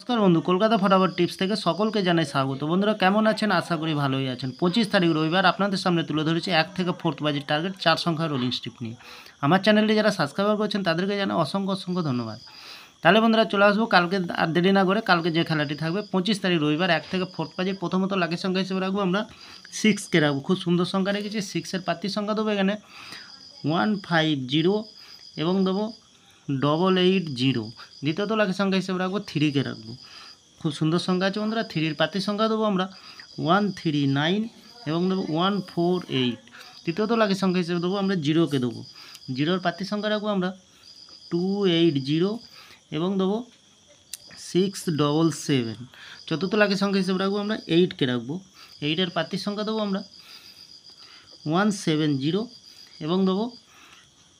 নমস্কার বন্ধু, কলকাতা ফটাফট টিপস থেকে সকলকে জানাই স্বাগত। বন্ধুরা কেমন আছেন? আশা করি ভালোই আছেন। 25 তারিখ রবিবার আপনাদের সামনে তুলে ধরেছি 1 থেকে 4th বাজির টার্গেট 4 সংখ্যার রোলিং স্ট্রিপ নিয়ে। আমার চ্যানেলটি যারা সাবস্ক্রাইব করছেন তাদেরকে জানাই অসংখ্য অসংখ্য ধন্যবাদ। তাহলে বন্ধুরা চলে আসবো কালকে, আর দেরি না করে কালকে যে খেলাটি থাকবে 25 তারিখ রবিবার 1 থেকে 4th বাজির। প্রথমত লাকি সংখ্যা হিসেবে রাখবো আমরা 6কে রাখবো। খুব সুন্দর সংখ্যা রেখেছি। 6-এর প্রার্থীর সংখ্যা দেবো এখানে 150 এবং দেবো 880। দ্বিতীয়ত লাকি সংখ্যা হিসেবে রাখবো 3কে রাখবো। খুব সুন্দর সংখ্যা আছে বন্ধুরা। 3-এর প্রার্থীর সংখ্যা দেবো আমরা 139 এবং দেবো 148। তৃতীয়ত লাকি সংখ্যা হিসেবে দেবো আমরা 0কে দেবো। 0-এর প্রার্থীর সংখ্যা রাখবো আমরা 280 এবং দেবো 677। চতুর্থ লাকি সংখ্যা হিসেবে রাখবো আমরা 8কে রাখবো। 8-এর প্রার্থীর সংখ্যা দেবো আমরা 170 এবং দেবো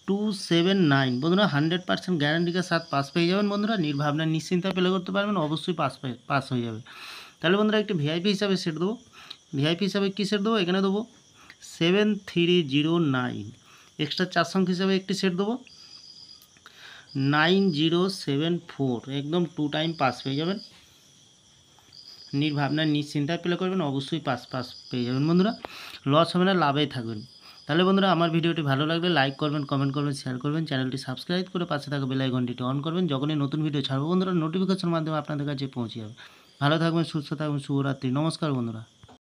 279। বন্ধুরা 100% গ্যারান্টিকে সাথ পাস পেয়ে যাবেন। বন্ধুরা নির্ভাবনা নিশ্চিন্তায় প্লে করতে পারবেন, অবশ্যই পাস হয়ে যাবে। তাহলে বন্ধুরা একটি ভিআইপি হিসাবে সেট দেবো। ভিআইপি হিসাবে কী সেট দেবো? এখানে দেবো 7309। এক্সট্রা 4 সংখ্যা হিসাবে একটি সেট দেবো 9074। একদম 2 টাইম পাস পেয়ে যাবেন। নির্ভাবনা নিশ্চিন্তায় প্লে করবেন, অবশ্যই পাস পেয়ে যাবেন। বন্ধুরা লস হবে না, লাভেই থাকবেন। তাহলে বন্ধুরা আমার ভিডিওটি ভালো লাগলে লাইক করবেন, কমেন্ট করবেন, শেয়ার করবেন, চ্যানেলটি সাবস্ক্রাইব করে পাশে থাকা বেল আইকনটি অন করবেন। যখনই নতুন ভিডিও ছাড়বো বন্ধুরা নোটিফিকেশনের মাধ্যমে আপনাদের কাছে পৌঁছে যাবে। ভালো থাকবেন, সুস্থ থাকবেন, শুভরাত্রি। নমস্কার বন্ধুরা।